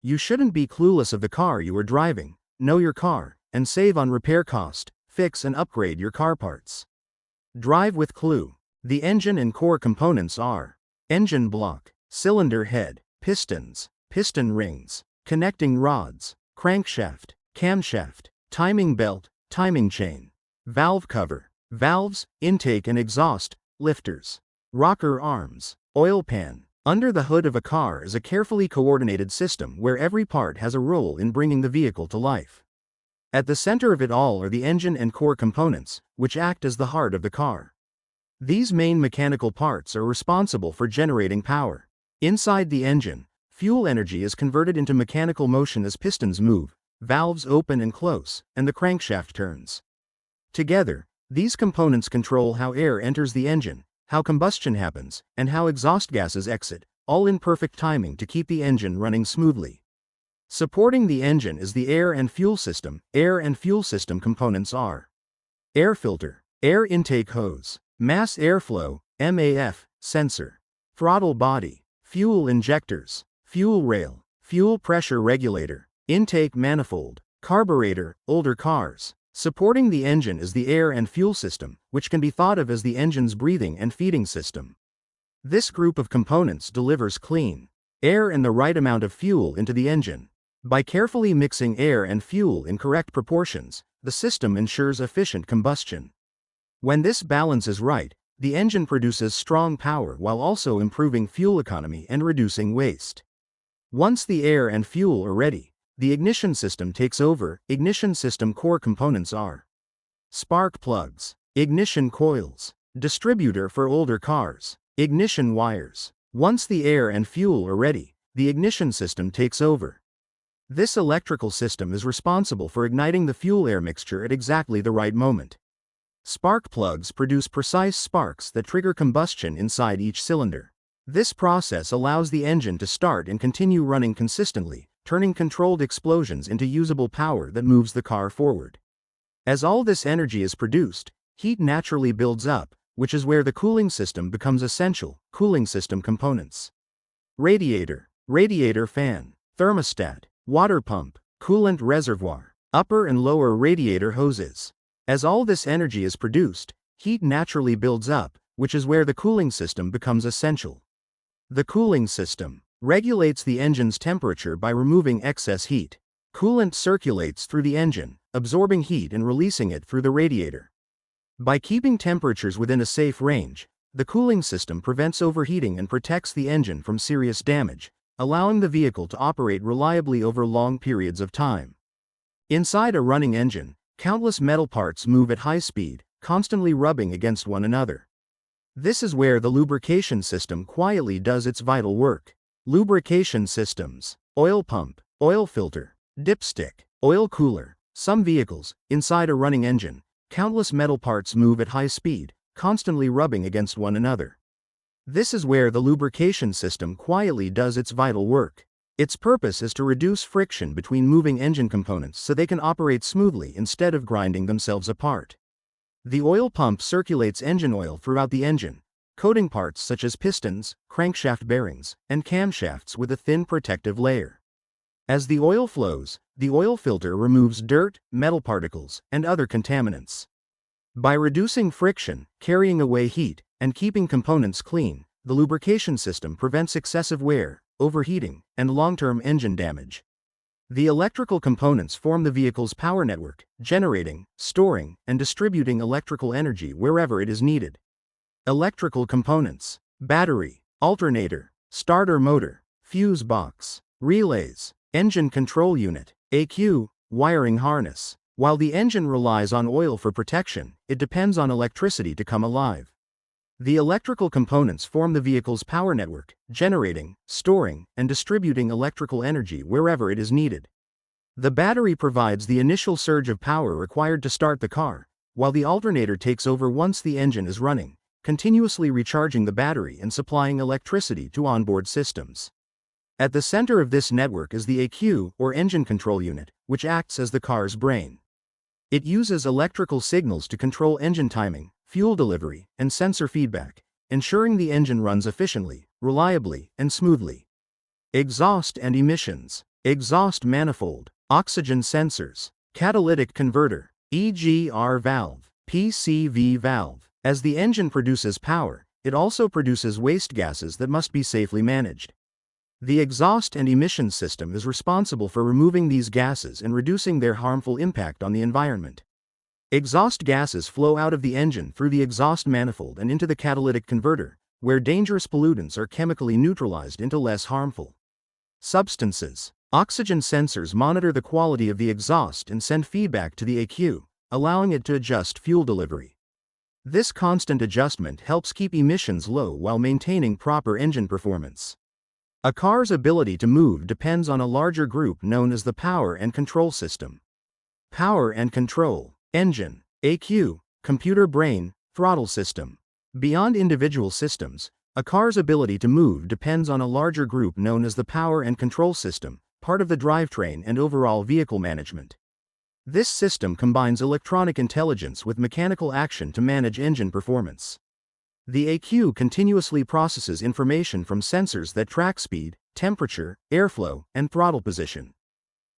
You shouldn't be clueless of the car you are driving. Know your car, and save on repair cost. Fix and upgrade your car parts. Drive with Clue. The engine and core components are engine block, cylinder head, pistons, piston rings, connecting rods, crankshaft, camshaft, timing belt, timing chain, valve cover, valves, intake and exhaust, lifters, rocker arms, oil pan. Under the hood of a car is a carefully coordinated system where every part has a role in bringing the vehicle to life. At the center of it all are the engine and core components, which act as the heart of the car. These main mechanical parts are responsible for generating power. Inside the engine, fuel energy is converted into mechanical motion as pistons move, valves open and close, and the crankshaft turns. Together, these components control how air enters the engine, how combustion happens, and how exhaust gases exit, all in perfect timing to keep the engine running smoothly. Supporting the engine is the air and fuel system. Air and fuel system components are air filter, air intake hose, mass airflow, MAF, sensor, throttle body, fuel injectors, fuel rail, fuel pressure regulator, intake manifold, carburetor. Older cars. Supporting the engine is the air and fuel system, which can be thought of as the engine's breathing and feeding system. This group of components delivers clean air and the right amount of fuel into the engine. By carefully mixing air and fuel in correct proportions, the system ensures efficient combustion. When this balance is right, the engine produces strong power while also improving fuel economy and reducing waste. Once the air and fuel are ready, the ignition system takes over. Ignition system core components are spark plugs, ignition coils, distributor for older cars, ignition wires. Once the air and fuel are ready, the ignition system takes over. This electrical system is responsible for igniting the fuel-air mixture at exactly the right moment. Spark plugs produce precise sparks that trigger combustion inside each cylinder. This process allows the engine to start and continue running consistently, turning controlled explosions into usable power that moves the car forward. As all this energy is produced, heat naturally builds up, which is where the cooling system becomes essential. Cooling system components: radiator, radiator fan, thermostat, water pump, coolant reservoir, upper and lower radiator hoses. As all this energy is produced, heat naturally builds up, which is where the cooling system becomes essential. The cooling system regulates the engine's temperature by removing excess heat. Coolant circulates through the engine, absorbing heat and releasing it through the radiator. By keeping temperatures within a safe range, the cooling system prevents overheating and protects the engine from serious damage, allowing the vehicle to operate reliably over long periods of time. Inside a running engine, countless metal parts move at high speed, constantly rubbing against one another. This is where the lubrication system quietly does its vital work. Lubrication systems: oil pump, oil filter, dipstick, oil cooler. Some vehicles, inside a running engine, countless metal parts move at high speed, constantly rubbing against one another. This is where the lubrication system quietly does its vital work. Its purpose is to reduce friction between moving engine components so they can operate smoothly instead of grinding themselves apart. The oil pump circulates engine oil throughout the engine, coating parts such as pistons, crankshaft bearings, and camshafts with a thin protective layer. As the oil flows, the oil filter removes dirt, metal particles, and other contaminants. By reducing friction, carrying away heat, and keeping components clean, the lubrication system prevents excessive wear, overheating, and long-term engine damage. The electrical components form the vehicle's power network, generating, storing, and distributing electrical energy wherever it is needed. Electrical components: battery, alternator, starter motor, fuse box, relays, engine control unit, ECU, wiring harness. While the engine relies on oil for protection, it depends on electricity to come alive. The electrical components form the vehicle's power network, generating, storing, and distributing electrical energy wherever it is needed. The battery provides the initial surge of power required to start the car, while the alternator takes over once the engine is running, continuously recharging the battery and supplying electricity to onboard systems. At the center of this network is the ECU, or engine control unit, which acts as the car's brain. It uses electrical signals to control engine timing, fuel delivery, and sensor feedback, ensuring the engine runs efficiently, reliably, and smoothly. Exhaust and emissions. exhaust manifold, oxygen sensors, catalytic converter, EGR valve, PCV valve. As the engine produces power, it also produces waste gases that must be safely managed. The exhaust and emission system is responsible for removing these gases and reducing their harmful impact on the environment. Exhaust gases flow out of the engine through the exhaust manifold and into the catalytic converter, where dangerous pollutants are chemically neutralized into less harmful substances. Oxygen sensors monitor the quality of the exhaust and send feedback to the ECU, allowing it to adjust fuel delivery. This constant adjustment helps keep emissions low while maintaining proper engine performance. A car's ability to move depends on a larger group known as the power and control system. Power and control, engine, ECU, computer brain, throttle system. Beyond individual systems, a car's ability to move depends on a larger group known as the power and control system, part of the drivetrain and overall vehicle management. This system combines electronic intelligence with mechanical action to manage engine performance. The ECU continuously processes information from sensors that track speed, temperature, airflow, and throttle position.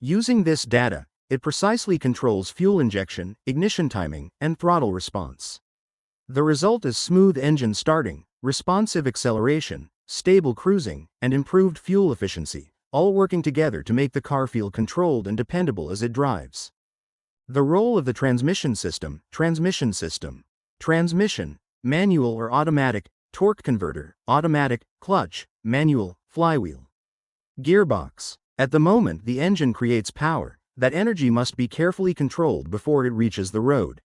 Using this data, it precisely controls fuel injection, ignition timing, and throttle response. The result is smooth engine starting, responsive acceleration, stable cruising, and improved fuel efficiency, all working together to make the car feel controlled and dependable as it drives. The role of the transmission system, transmission, manual or automatic, torque converter, automatic, clutch, manual, flywheel. Gearbox. At the moment the engine creates power, that energy must be carefully controlled before it reaches the road.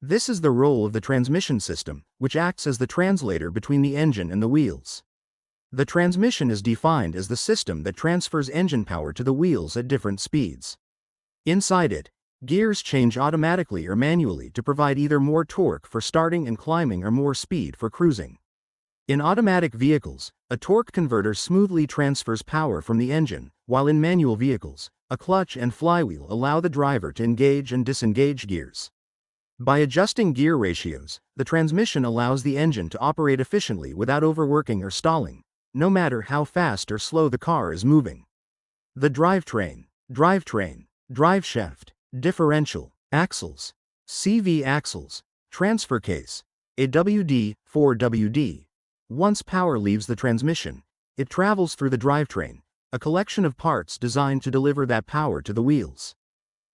This is the role of the transmission system, which acts as the translator between the engine and the wheels. The transmission is defined as the system that transfers engine power to the wheels at different speeds. Inside it, gears change automatically or manually to provide either more torque for starting and climbing or more speed for cruising. In automatic vehicles, a torque converter smoothly transfers power from the engine, while in manual vehicles, a clutch and flywheel allow the driver to engage and disengage gears. By adjusting gear ratios, the transmission allows the engine to operate efficiently without overworking or stalling, no matter how fast or slow the car is moving. The drivetrain, driveshaft, differential, axles, CV axles, transfer case, AWD, 4WD. Once power leaves the transmission, it travels through the drivetrain, a collection of parts designed to deliver that power to the wheels.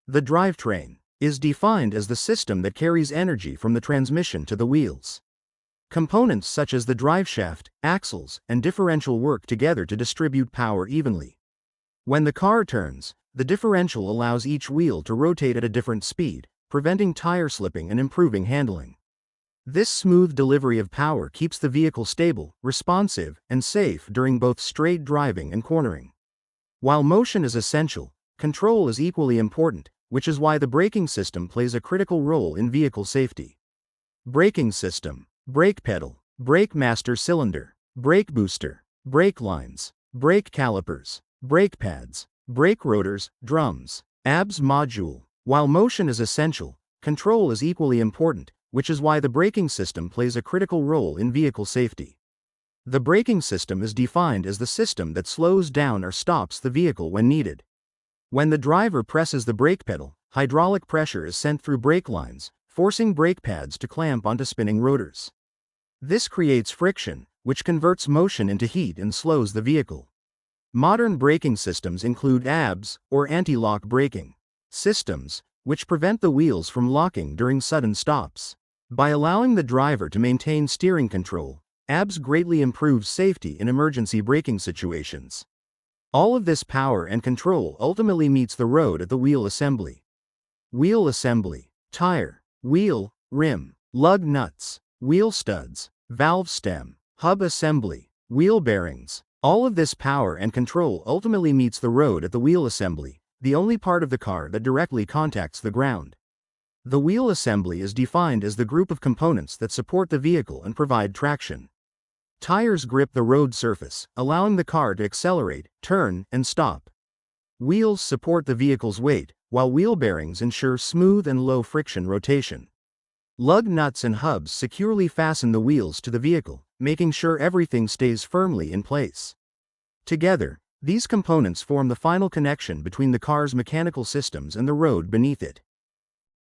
The drivetrain is defined as the system that carries energy from the transmission to the wheels. Components such as the driveshaft, axles, and differential work together to distribute power evenly. When the car turns, the differential allows each wheel to rotate at a different speed, preventing tire slipping and improving handling. This smooth delivery of power keeps the vehicle stable, responsive, and safe during both straight driving and cornering. While motion is essential, control is equally important, which is why the braking system plays a critical role in vehicle safety. Braking system, brake pedal, brake master cylinder, brake booster, brake lines, brake calipers, brake pads, brake rotors, drums, ABS module. While motion is essential, control is equally important, which is why the braking system plays a critical role in vehicle safety. The braking system is defined as the system that slows down or stops the vehicle when needed. When the driver presses the brake pedal, hydraulic pressure is sent through brake lines, forcing brake pads to clamp onto spinning rotors. This creates friction, which converts motion into heat and slows the vehicle. Modern braking systems include ABS, or anti-lock braking systems, which prevent the wheels from locking during sudden stops. By allowing the driver to maintain steering control, ABS greatly improves safety in emergency braking situations. All of this power and control ultimately meets the road at the wheel assembly. Wheel assembly, tire, wheel, rim, lug nuts, wheel studs, valve stem, hub assembly, wheel bearings. All of this power and control ultimately meets the road at the wheel assembly, the only part of the car that directly contacts the ground. The wheel assembly is defined as the group of components that support the vehicle and provide traction. Tires grip the road surface, allowing the car to accelerate, turn, and stop. Wheels support the vehicle's weight, while wheel bearings ensure smooth and low-friction rotation. Lug nuts and hubs securely fasten the wheels to the vehicle, making sure everything stays firmly in place. Together, These components form the final connection between the car's mechanical systems and the road beneath it.